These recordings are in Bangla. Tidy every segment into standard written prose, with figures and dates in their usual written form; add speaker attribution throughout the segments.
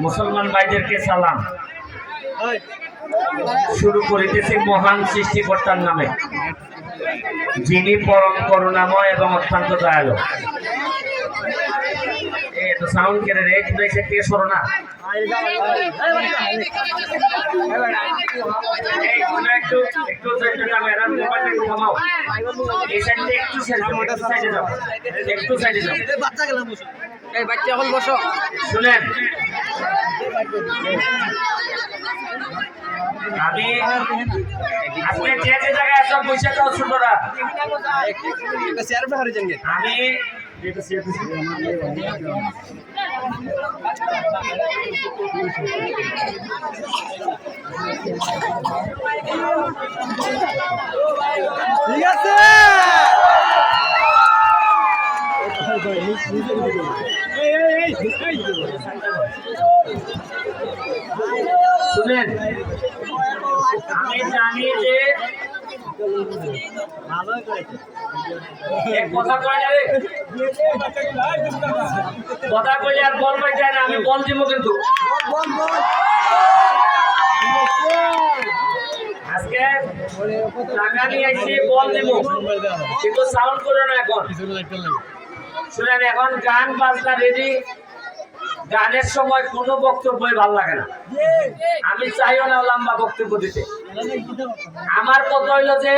Speaker 1: মুসলমান ভাইদেরকে সালাম। শুরু করিতেছি মহান সৃষ্টিকর্তার নামে, যিনি পরম করুণাময় এবং অত্যন্ত দয়ালু। তো সাউন্ড কেটে রে, কিন্তু এই থেকে সরো না। একটু একটু থামাও, এই সাইডে একটু সাইডে যাও, একটু সাইডে যাও।
Speaker 2: এই বাচ্চা এখন বসো।
Speaker 1: শুনেন, আমি আজকে যে যে জায়গায় সব বসে যাও ছোটরা, আমি
Speaker 2: ঠিক আছে।
Speaker 1: শুনেন, আমি জানি যে কথা কয় না রে, কথা কইলে আর বল পাই যায় না। আমি বল দিব, কিন্তু আজকে টাকা নিয়ে আসছি, বল দিব, কিন্তু সাউন্ড করে না। এখন শুনেন, এখন গান বাজনা রেডি। গানের সময় কোনো বক্তব্যই ভালো লাগে না, আমি চাইও না লম্বা বক্তব্য দিতে। আমার কথা হইল যে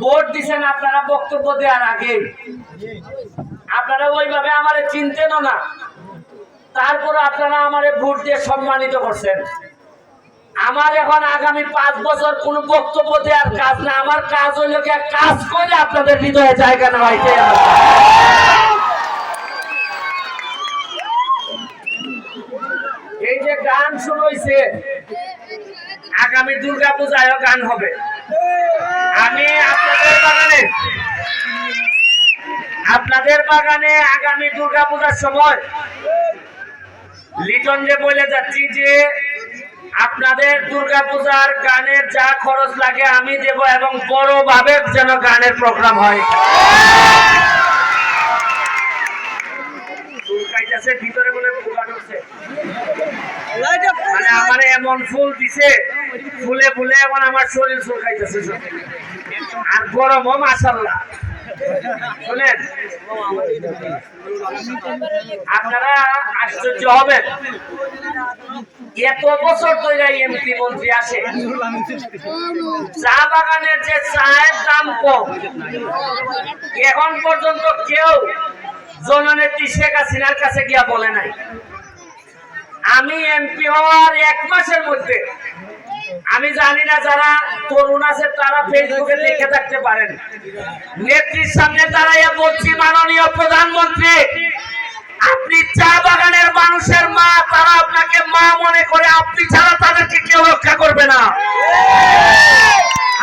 Speaker 1: ভোট দিচ্ছেন আপনারা, বক্তব্য দেওয়ার আগে আপনারা ওইভাবে আমারে চিনতেনও না, তারপরে আপনারা আমারে ভোট দিয়ে সম্মানিত করছেন। আমার এখন আগামী 5 বছর কোন বক্তব্য দেওয়ার কাজ না, আমার কাজ হইল কাজ করে আপনাদের হৃদয়ে জায়গা নেওয়া। এই যে গান শুরু হয়েছে, আগামী দুর্গা পূজায়ও গান হবে। আমি আপনাদের বাগানে আগামী দুর্গা পূজার সময় লিটন যে বলে যাচ্ছি যে আপনাদের দুর্গা পূজার গানের যা খরচ লাগে আমি দেব, এবং বড় ভাবে যেন গানের প্রোগ্রাম হয়। ভিতরে বলে পোকা ঢুকছে, মানে আমার এমন ফুল দিছে, ফুলে ফুলে এখন আমার শরীর চুলকাইতেছে, আর গরমও মাশাআল্লাহ। শুনেন, আপনারা আশ্চর্য হবেন, এত বছর ধরে এমপি মন্ত্রী আসে, চা বাগানের যে চায়ের দাম কম, এখন পর্যন্ত কেউ জননেত্রী শেখ হাসিনার কাছে গিয়া বলে নাই। আমি এমপি হওয়ার 1 মাসের মধ্যে, আমি জানি না যারা তরুণ আছে তারা ফেসবুকে লিখে থাকতে পারেন, নেত্রীর সামনে দাঁড়াইয়া বলছি, মাননীয় প্রধানমন্ত্রী, আপনি চা বাগানের মানুষের মা, তারা আপনাকে মা মনে করে, আপনি ছাড়া তাদেরকে কেউ রক্ষা করবে না।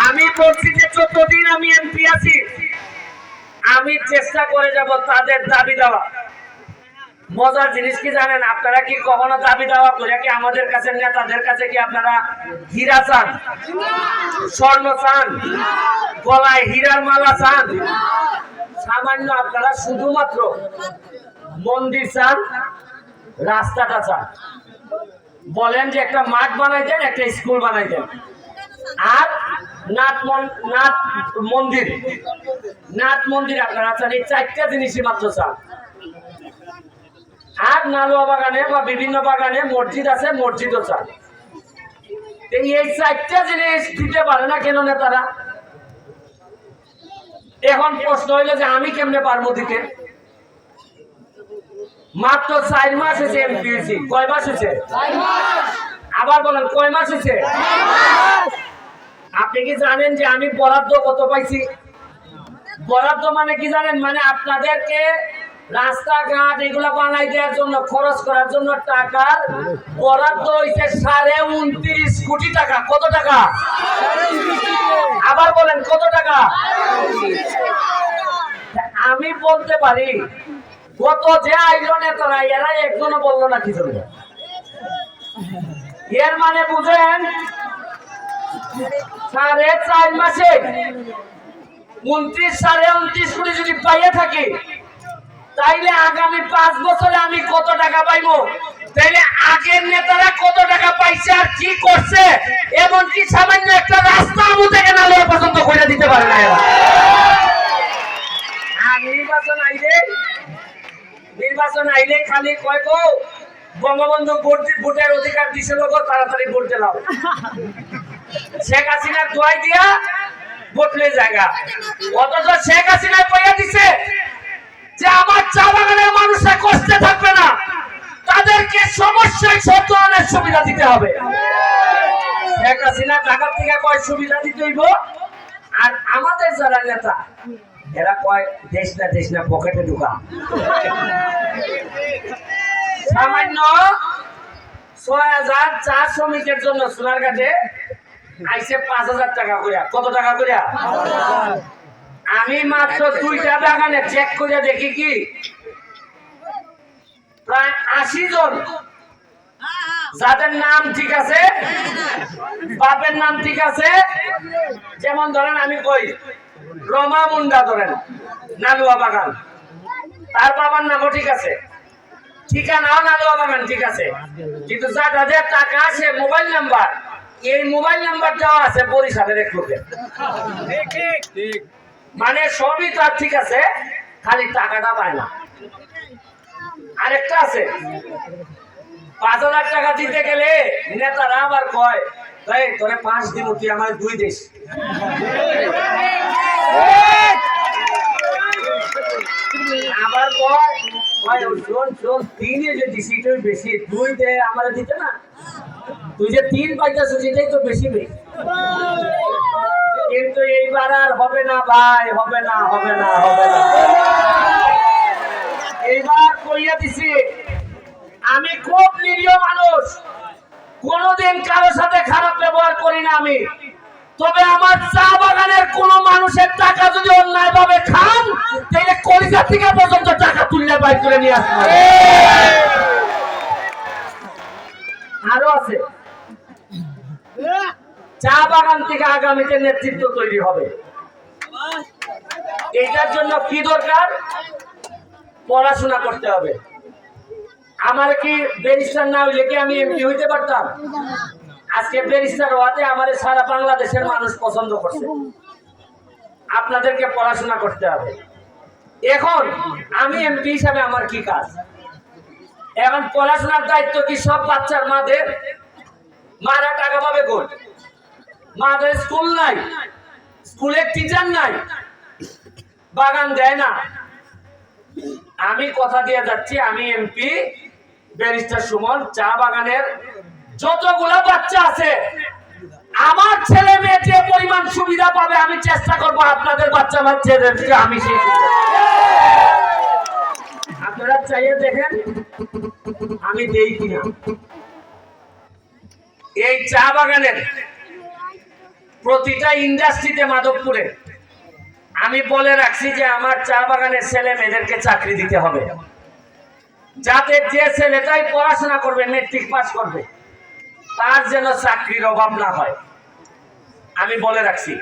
Speaker 1: আমি বলছি যে যতদিন আমি এমপি আছি আমি চেষ্টা করে যাব তাদের দাবি দেওয়া। মজার জিনিস কি জানেন, আপনারা কি কখনো দাবি দেওয়া করে কি আমাদের কাছে, নেতাদের কাছে কি আপনারা হীরা চান, স্বর্ণ চান, গলায় হীরার মালা চান? সামান্য আপনারা শুধুমাত্র মন্দির চান, রাস্তাটা চান। বলেন যে একটা মাঠ বানাই দেন, একটা স্কুল বানাই দেন, আর নাথ মন্দির আপনারা চান। এই 4টা জিনিসই মাত্র চান। আর নালুয়া বাগানে বা বিভিন্ন বাগানে মসজিদ আছে, মসজিদও চান। এই 4টা জিনিস দিতে পারে না কেন নেতারা? এখন প্রশ্ন হইল যে আমি কেমনে পারবো দিতে? মাত্র 4 মাস হয়েছে এমপি হয়েছি। কয় মাস হয়েছে? আবার বলেন, কয় মাস হয়েছে? আপনি কি জানেন যে আমি বরাদ্দ কত পাইছি? বরাদ্দ মানে কি জানেন? মানে আপনাদেরকে রাস্তাঘাট এগুলা বানাই দেওয়ার জন্য, খরচ করার জন্য টাকার বরাদ্দ হয়েছে 29.5 কোটি টাকা। কত টাকা? আবার বলেন, কত টাকা? আমি বলতে পারি, গত যে আইলো নেতারা, এরা একজনও বললো না কি জন্য। এর মানে বুঝেন, 4.5 মাসে 29.5 কোটি যদি পাইয়ে থাকি, তাইলে আগামী 5 বছরে আমি কত টাকা পাইবো, তাইলে আগের নেতারা কত টাকা পাইছে আর কি করছে, এমনকি সামান্য একটা রাস্তা আমু থেকে নালোয়া পর্যন্ত করে দিতে পারে না এরা। আর নির্বাচন আইলে খালি কয় গো বঙ্গবন্ধু ভোটের অধিকার দিছে লোক, তাড়াতাড়ি ভোট দিলাম। শেখ হাসিনার দোয়াই দিয়া ভোটলে জায়গা, অথচ শেখ হাসিনা কইয়া দিছে যে আমার চা বাগানের মানুষরা কষ্টে থাকবে না, তাদেরকে সমস্যায় সব ধরনের সুবিধা দিতে হবে। শেখ হাসিনা ঢাকা থেকে কয় সুবিধা দিতে হইব, আর আমাদের যারা নেতা এরা কয় দেশ না পকেটে ঢুকা। সামান্য ৬,০০০ চা শ্রমিকের জন্য সোনারঘাটে আইসে ৫,০০০ টাকা করিয়া। কত টাকা করিয়া? আমি মাত্র 2টা বাগানে চেক করে দেখি কি প্রায় ৮০ জন যাদের নাম ঠিক আছে, বাপের নাম ঠিক আছে, যেমন ধরেন আমি কই রমা মুন্ডা ধরেন নালুয়া বাগান, তার বাবার নামও ঠিক আছে, ঠিকানাও নালুয়া বাগান ঠিক আছে, কিন্তু যাদের টাকা আছে মোবাইল নাম্বার, এই মোবাইল নাম্বারটাও আছে বরিশালের এক লোকের। মানে সবই তার ঠিক আছে, খালি টাকাটা পায় না। আরেকটা আছে ৫,০০০ টাকা দিতে গেলে নেতারা আবার কয় তোরে 5 দিন তুই আমার 2 দেশ। আবার কয় শোন 3 যে দিছি তুই বেশি, 2 দে আমার দিতে না, তুই যে 3 পাইতেছ সেটাই তো বেশি নেই। কিন্তু এইবার আর হবে না ভাই, হবে না। এইবার কইয়া দিছি আমি খুব নিরীহ মানুষ, কোনদিন কারোর সাথে খারাপ ব্যবহার করি না আমি, তবে আমার চা বাগানের কোন মানুষের টাকা যদি অন্যায় ভাবে খান তাহলে কলিজা থেকে পর্যন্ত টাকা তুললে বাইর করে নিয়ে আসবে। আরো আছে, চা বাগান থেকে আগামীতে নেতৃত্ব তৈরি হবে। এটার জন্য কি দরকার? পড়াশোনা করতে হবে। আমার কি ব্যারিস্টার না হইলে কি আমি এমপি হইতে পারতাম? আজকে ব্যারিস্টার হওয়াতে আমাদের সারা বাংলাদেশের মানুষ পছন্দ করছে। আপনাদেরকে পড়াশোনা করতে হবে। এখন আমি এমপি হিসাবে আমার কি কাজ? এখন পড়াশোনার দায়িত্ব কি সব বাচ্চার মাদের? মারা টাকা পাবে কোন? মাদের স্কুল নাই, স্কুলের টিচার নাই, বাগান দেয় না। আমি কথা দিয়ে যাচ্ছি, আমি এমপি ব্যারিস্টার সুমন, চা বাগানের যতগুলা বাচ্চা আছে আমার ছেলে মেয়ে যে পরিমাণ সুবিধা পাবে আমি চেষ্টা করবো আপনাদের বাচ্চা বাচ্চাদেরকে আমি সেই আপনারা চাইয়ে দেখেন আমি দেই কিনা। এই চা বাগানের প্রতিটা ইন্ডাস্ট্রিতে মাধবপুরে আমি বলে রাখছি যে আমার চা বাগানের ছেলে মেয়েদেরকে চাকরি দিতে হবে, যাতে যে ছেলেটাই পড়াশোনা করবে, মেট্রিক পাস করবে, তার যেন চাকরির অভাব না হয়। আমি বলে রাখছি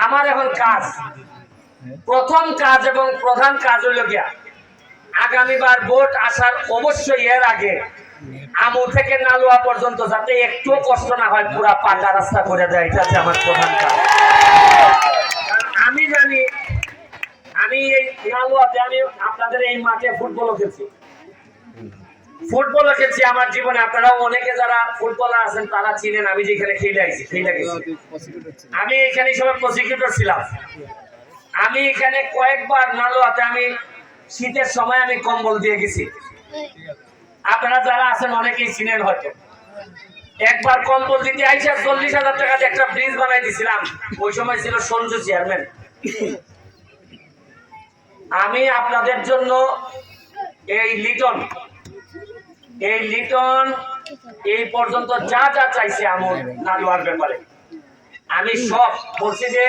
Speaker 1: আমার এখন কাজ, প্রথম কাজ এবং প্রধান কাজ হইল গিয়া আগামীবার ভোট আসার অবশ্যই এর আগে আমু থেকে নালুয়া পর্যন্ত যাতে একটু কষ্ট না হয়, পুরা পাকা রাস্তা করে দেয়, এটা হচ্ছে আমার প্রধান কাজ। আমি জানি আমি এই নালুয়াতে আমি আপনাদের এই মাঠে ফুটবলও খেলছি আমার জীবনে। আপনারা অনেকে যারা ফুটবলার আছেন তারা চিনেন আমি যেখানে খেলে গেছি। আমি এখানে সময় প্রসিকিউটর ছিলাম। আমি এখানে কয়েকবার নালুয়াতে আমি শীতের সময় আমি কম্বল দিয়ে গেছি। আপনারা যারা আছেন অনেকেই চিনেন হয়তো। একবার কম্বল দিতে আইসা 40,000 টাকা দিয়ে একটা ব্রিজ বানাই দিছিলাম। ওই সময় ছিল সঞ্জু চেয়ারম্যান। আমি আপনাদের জন্য এই লিটন এই পর্যন্ত যা চাইছে আমন নালুয়ার ব্যাপারে আমি সব বলছি যে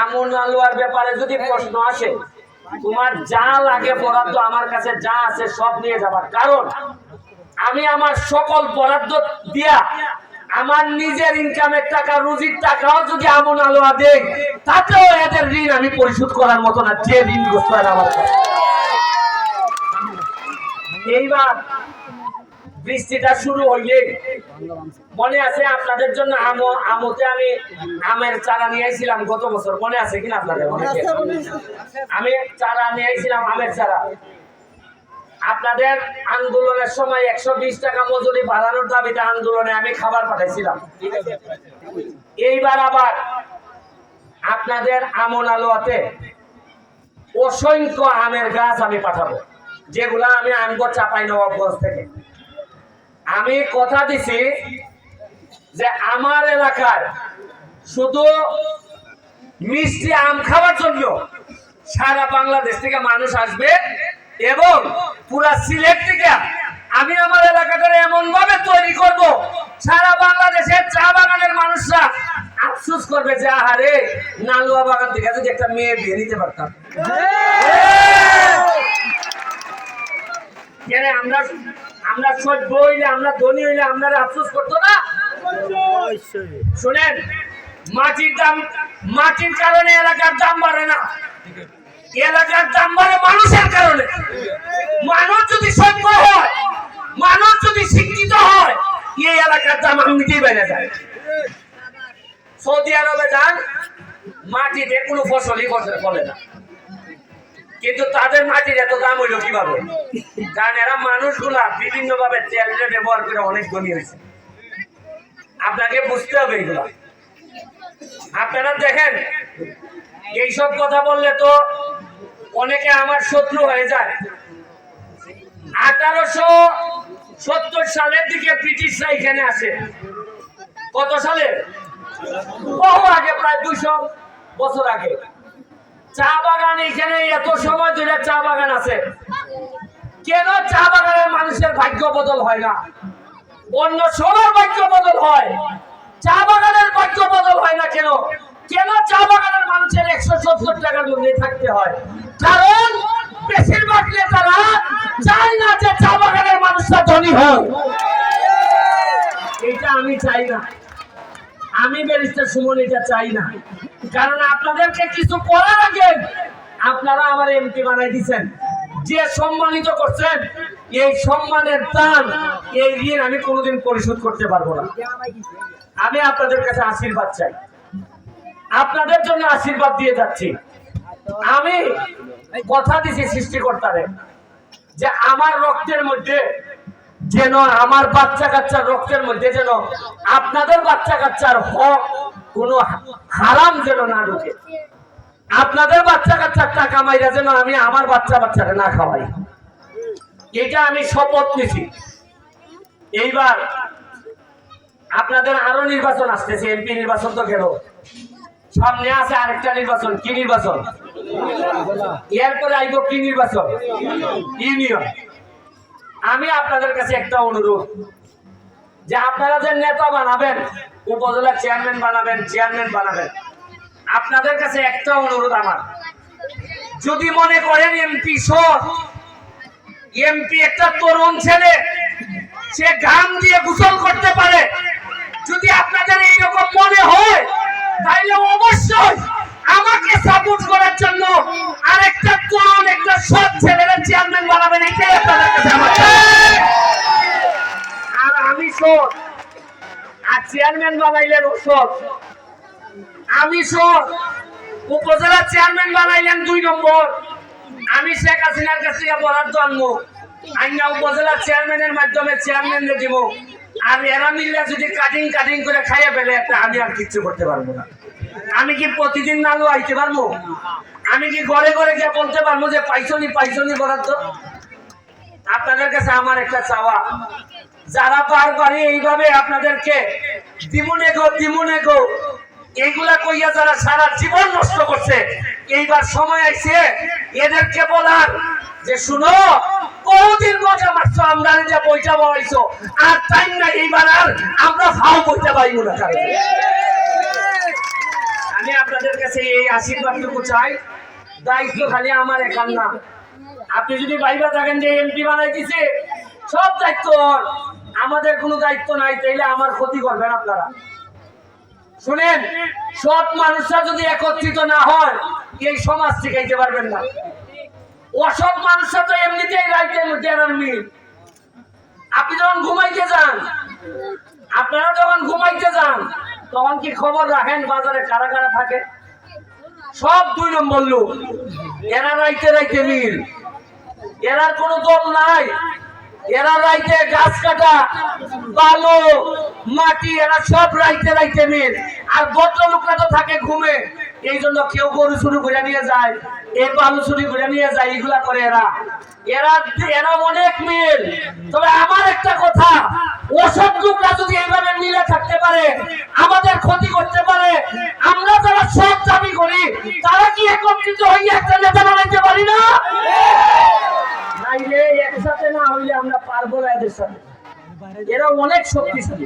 Speaker 1: আমন নালুয়ার ব্যাপারে যদি প্রশ্ন আসে তোমার যা লাগে বরাদ্দ আমার কাছে যা আছে সব নিয়ে যাবার, কারণ আমি আমার সকল বরাদ্দ দিয়া আমার নিজের ইনকামের টাকা রুজির টাকাও যদি আমন আলোয়া দেই তাতেও এদের ঋণ আমি পরিশোধ করার মতো না, যে ঋণ গ্রস্ত আমার কাছে। এইবার বৃষ্টিটা শুরু হইলে মনে আছে আপনাদের জন্য আমতে আমি আমের চারা নিয়ে আইছিলাম গত বছর, মনে আছে কিনা আপনাদের? আমি চারা নিয়ে আইছিলাম, আমের চারা। আপনাদের আন্দোলনের সময় 120 টাকা মজুরি বাড়ানোর দাবিতে আন্দোলনে আমি খাবার পাঠাইছিলাম। এইবার আবার আপনাদের আমন আলোয়াতে অসংখ্য আমের গাছ আমি পাঠাবো, যেগুলা আমি আনবো চাঁপাইনবাবগঞ্জ থেকে। আমি কথা দিছি যে আমার এলাকায় শুধু মিষ্টি আম খাওয়ার জন্য সারা বাংলাদেশ থেকে মানুষ আসবে, এবং পুরা সিলেট থেকে আমি আমার এলাকাটা এমন ভাবে তৈরি করব, সারা বাংলাদেশের চা বাগানের মানুষরা আফসোস করবে যে আহারে নালুয়া বাগান থেকে যদি একটা মেয়ে বিয়ে নিতে পারতাম। আমরা আমরা সভ্য হইলে, আমরা ধনী হইলে আপনারা আফসোস করতো না? শুনেন, মাটির দাম, মাটির কারণে এলাকার দাম বাড়ে না, এলাকার দাম বাড়ে মানুষের কারণে। মানুষ যদি সভ্য হয়, মানুষ যদি শিক্ষিত হয়, এই এলাকার দাম এমনিতেই বেড়ে যায়। সৌদি আরবে যান, মাটিতে কোনো ফসলই ফলে না, কিন্তু তাদের মাটির এত দাম হইলো কিভাবে? কারণ এরা মানুষগুলা বিভিন্ন ভাবে তেল ব্যবহার করে অনেক ধনী হয়েছে। আপনাকে বুঝতে হবে এগুলা। আপনারা দেখেন, এইসব কথা বললে তো অনেকে আমার শত্রু হয়ে যায়। 1870 সালের দিকে ব্রিটিশরা এখানে আসে। কত সালে? বহু আগে, প্রায় 200 বছর আগে। চা বাগান এখানে এত সময় ধরে চা বাগান আছে, কেন চা বাগানের মানুষের ভাগ্য বদল হয় না? অন্য সবার ভাগ্য বদল হয়, চা বাগানের ভাগ্য বদল হয় না কেন? কেন চা বাগানের মানুষের 170 টাকার মধ্যে থাকতে হয়? কারণ বেশিরভাগ নেতারা চায় না যে চা বাগানের মানুষরা ধনী হয়। এটা আমি চাই না, আমি ব্যারিস্টার সুমন এটা চাই না। কারণ আপনাদেরকে কিছু করার আগে আপনারা আমার এমপি বানাই দিচ্ছেন, যে সম্মানিত করছেন, এই সম্মানের দাম, এই ঋণ আমি কোনোদিন পরিশোধ করতে পারবো না। আমি আপনাদের কাছে আশীর্বাদ চাই, আপনাদের জন্য আশীর্বাদ দিয়ে যাচ্ছি। আমি কথা দিছি সৃষ্টিকর্তারে যে আমার রক্তের মধ্যে যেন, আমার বাচ্চা কাচ্চার রক্তের মধ্যে যেন আপনাদের বাচ্চা কাচ্চার হক কোনো হারাম যেন না ঢুকে। আপনাদের বাচ্চা কাচ্চার টাকা মাইরা যেন আমি আমার বাচ্চারা না খাওয়াই, এটা আমি শপথ নিছি। এইবার আপনাদের আরো নির্বাচন আসতেছে, এমপি নির্বাচন তো গেল, সামনে আছে আরেকটা নির্বাচন। কি নির্বাচন? এরপরে আইব কি নির্বাচন? ইউনিয়ন। আমি আপনাদের কাছে একটা অনুরোধ, যে আপনারা যে নেতা বানাবেন, উপজেলা চেয়ারম্যান বানাবেন, আপনাদের কাছে একটা অনুরোধ আমার, যদি মনে করেন এমপি সৎ, এমপি একটা তরুণ ছেলে, সে ঘাম দিয়ে গোসল করতে পারে, যদি আপনাদের এইরকম মনে হয়, তাহলে অবশ্যই আমাকে সাপোর্ট করার জন্য আরেকটা তরুণ, একটা সৎ ছেলেরা চেয়ারম্যান বানাবেন। এটাই আপনাদের কাছে আমার। আর আমি সৎ, আর চেয়ারম্যান বানাইলেন ও সৎ। আমি সৎ, উপজেলা চেয়ারম্যান বানাইলেন 2 নম্বর। আমি শেখ হাসিনার কাছ থেকে বরাদ্দ আনবো, আইনা উপজেলা চেয়ারম্যানের মাধ্যমে চেয়ারম্যানকে দিব। আর এরা মিললে যদি কাটিং করে খাইয়ে ফেলে, একটা আমি আর কিচ্ছু করতে পারবো না। আমি কি প্রতিদিন নালু আইতে পারবো? আমি কি ঘরে ঘরে গিয়ে বলতে পারবো যে পাইছনি বরাদ্দ? আপনাদের কাছে আমার একটা চাওয়া, যারা বারবারই এইভাবে আপনাদেরকে দিমুনে গো এইগুলা কইয়া যারা সারা জীবন নষ্ট করছে, এইবার সময় আইছে এদেরকে বলার যে শুনো, বহুদিন মজা মারছো, আমরা যে বইটা বইছো, আর টাইম না, এইবার আর আমরা ফাও বইতে পাইবো না। আমি আপনাদের কাছে এই আশীর্বাদটুকু চাই। দায়িত্ব খালি আমার একার না। আপনি যদি ভাইবা থাকেন যে এমপি বানাই দিছে, সব দায়িত্ব আমাদের কোনো দায়িত্ব নাই, তাইলে আমার ক্ষতি করবেন আপনারা। শুনেন, সব মানুষরা যদি একত্রিত না হয়, এই সমাজ টিকাইতে পারবেন না। অসৎ মানুষরা তো এমনিতেই রাইতের মধ্যে মিল আপনি যখন ঘুমাইতে যান, আপনারা যখন ঘুমাইতে যান, তখন কি খবর রাখেন বাজারে কারা কারা থাকে? সব 2 নম্বর লোক। এরা রাইতে রাইতে মিল, এরার কোনো দল নাই। এরা রাইতে গাছ কাটা, বালু, মাটি, এরা সব রাইতে রাইতে মিল। আর ভদ্রলোকরা তো থাকে ঘুমে। এই জন্য কেউ গরু চুরি করে নিয়ে যায়, এই বালু চুরি করে নিয়ে যায়, এগুলা করে এরা। এরা এরা অনেক মিল। তবে আমার একটা কথা, ওসব লোকরা যদি এইভাবে মিলে থাকতে পারে, আমাদের ক্ষতি করতে পারে, আমরা যারা সব দাবি করি তারা কি একত্রিত হয়ে একটা নেতা বানাইতে পারি না? নাইলে একসাথে না হইলে আমরা পারবো না এদের সাথে। এরা অনেক শক্তিশালী।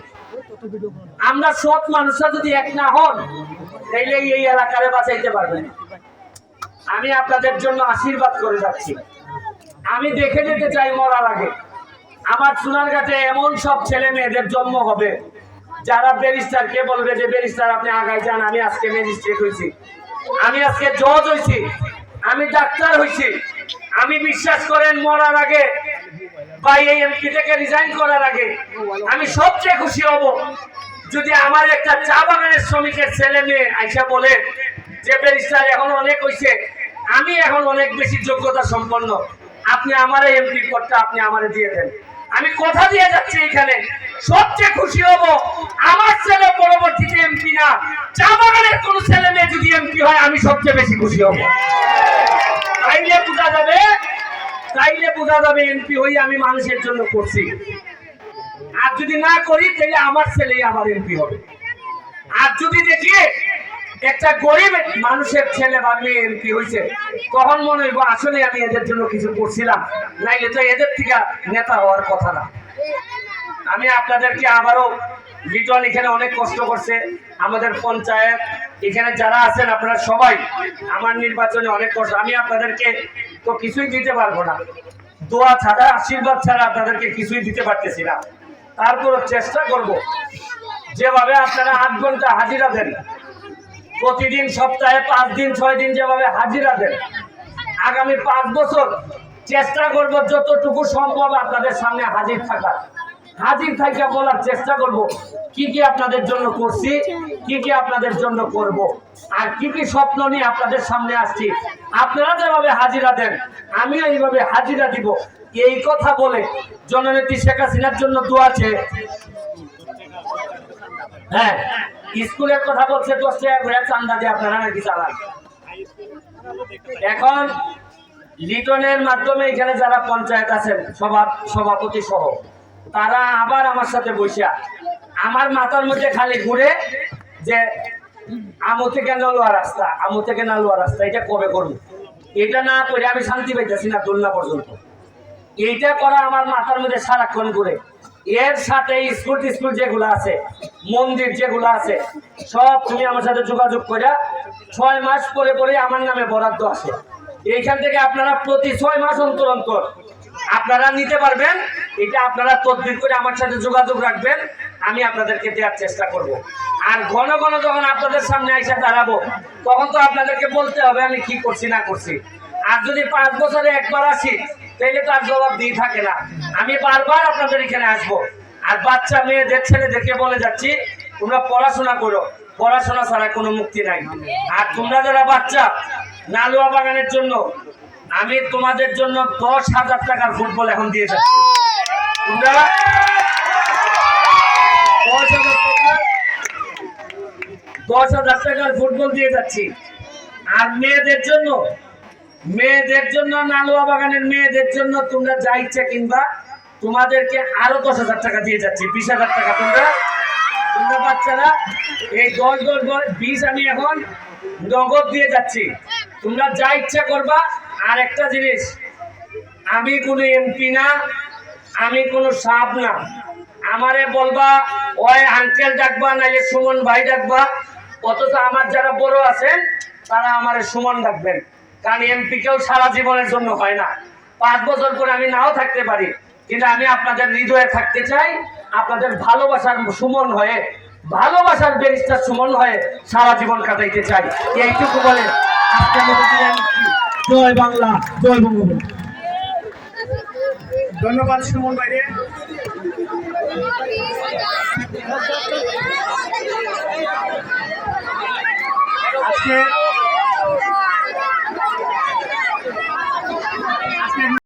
Speaker 1: আমরা সৎ মানুষরা যদি এক না হন, তাইলে এই এলাকারে বাঁচাইতে পারবেন। আমি আপনাদের জন্য আশীর্বাদ করে যাচ্ছি। আমি দেখে যেতে চাই মরার আগে আমার সোনারঘাটে এমন সব ছেলে মেয়েদের জন্ম হবে যারা ব্যারিস্টারকে বলবে যে ব্যারিস্টার আপনি আগাই যান, আমি আজকে ম্যাজিস্ট্রেট হয়েছি, আমি আজকে জজ হয়েছি, আমি ডাক্তার হয়েছি। আমি বিশ্বাস করেন মরার আগে বা এই এমপি থেকে রিজাইন করার আগে আমি সবচেয়ে খুশি হব যদি আমার একটা চা বাগানের শ্রমিকের ছেলে মেয়ে আইসা বলে যে ব্যারিস্টার এখন অনেক হয়েছে, আমি এখন অনেক বেশি যোগ্যতা সম্পন্ন, আপনি আমার এমপি পদটা আপনি আমারে দিয়ে দেন। আমি কথা দিয়ে যাচ্ছি, এখানে সবচেয়ে খুশি হব আমার ছেলে পরবর্তীতে এমপি না, চা বাগানের কোন ছেলে মেয়ে যদি এমপি হয় আমি সবচেয়ে বেশি খুশি হব। তাইলে বোঝা যাবে এমপি হই আমি মানুষের জন্য করছি। আর যদি না করি তাহলে আমার ছেলেই আমার এমপি হবে। আর যদি দেখি একটা গরিব মানুষের ছেলে বা মেয়ে এমপি হয়েছে, তখন মনে হইব আসলে আমি এদের জন্য কিছু করছিলাম, নাইলে তো এদের থেকে নেতা হওয়ার কথা না। আমি আপনাদেরকে আবারও, লিটন এখানে অনেক কষ্ট করছে, আমাদের পঞ্চায়েত এখানে যারা আছেন আপনারা সবাই আমার নির্বাচনে অনেক কষ্ট। আমি আপনাদেরকে তো কিছুই দিতে পারবো না, দোয়া ছাড়া, আশীর্বাদ ছাড়া আপনাদেরকে কিছুই দিতে পারতেছি না। তারপরও চেষ্টা করব যেভাবে আপনারা 8 ঘন্টা হাজিরা দেন, প্রতিদিন সপ্তাহে 5 দিন 6 দিন যেভাবে হাজিরা দেন, আগামী 5 বছর চেষ্টা করব যতটুকু সম্ভব আপনাদের সামনে হাজির থাকার। হাজির থাকা বলার চেষ্টা করব কি কি আপনাদের জন্য করছি, কি কি আপনাদের জন্য করব, আর কি কি স্বপ্ন নিয়ে আপনাদের সামনে আসছি। আপনারা যেভাবে হাজিরা দেন আমিও এইভাবে হাজিরা দিব। এই কথা বলে জননেত্রী শেখ হাসিনার জন্য দোয়া আছে। হ্যাঁ, স্কুলের কথা বলছে 10 টাকা করে চান্দা দিয়ে আপনারা নাকি চালান। এখন লিটনের মাধ্যমে এখানে যারা পঞ্চায়েত আছেন সভাপতি সহ, তারা আবার আমার সাথে বসিয়া আমার মাথার মধ্যে খালি ঘুরে যে আমু থেকে নালুয়া রাস্তা, আমু থেকে নালুয়া রাস্তা, এটা কবে করবো? এটা না করে আমি শান্তি পাইতেছি না দোলনা পর্যন্ত। এইটা করা আমার মাথার মধ্যে সারাক্ষণ ঘুরে। এর সাথে স্কুল যেগুলো আছে, মন্দির যেগুলো আছে, সব তুমি আমার সাথে যোগাযোগ করে 6 মাস পরে পরে আমার নামে বরাদ্দ আসে। এইখান থেকে আপনারা প্রতি 6 মাস অন্তর অন্তর আপনারা নিতে পারবেন। এটা আপনারা তদবির করে আমার সাথে যোগাযোগ রাখবেন, আমি আপনাদেরকে দেওয়ার চেষ্টা করব। আর ঘন ঘন যখন আপনাদের সামনে এসে দাঁড়াবো, তখন তো আপনাদেরকে বলতে হবে আমি কি করছি না করছি। আর যদি 5 বছরে একবার আসি তাহলে তার জবাব দিয়ে থাকে না। আমি বারবার আপনাদের এখানে আসবো। আর বাচ্চা মেয়েদের ছেলেদেরকে বলে যাচ্ছি, তোমরা পড়াশোনা করো, পড়াশোনা ছাড়া কোনো মুক্তি নাই। আর তোমরা যারা বাচ্চা, নালুয়া বাগানের জন্য আমি তোমাদের জন্য 10,000 টাকার ফুটবল এখন দিয়ে যাচ্ছি। তোমরা 10,000 টাকার ফুটবল দিয়ে যাচ্ছি। আর মেয়েদের জন্য নালুয়া বাগানের মেয়েদের জন্য তোমরা যা ইচ্ছা কিনবা, তোমাদেরকে আরো 10,000 টাকা দিয়ে যাচ্ছি, 20,000 টাকা। তোমরা বাচ্চারা এই 10-20 আমি এখন নগদ দিয়ে যাচ্ছি, তোমরা যা ইচ্ছা করবা। আর একটা জিনিস, আমি কোনো এমপি না, আমি কোনো সাপ না। আমারে বলবা ওই আঙ্কেল ডাকবা, নাইলে সুমন ভাই ডাকবা। অথচ আমার যারা বড় আছেন তারা আমারে সুমন ডাকবেন, কারণ এমপি কেউ সারা জীবনের জন্য হয় না। 5 বছর পরে আমি নাও থাকতে পারি, কিন্তু আমি আপনাদের হৃদয়ে থাকতে চাই, আপনাদের ভালোবাসার সুমন হয়ে, ভালোবাসার ব্যারিস্টার সুমন হয়ে সারা জীবন কাটাইতে চাই। এইটুকু বলে জয় বাংলা, জয় বঙ্গবন্ধু।
Speaker 3: ধন্যবাদ সুমন ভাই।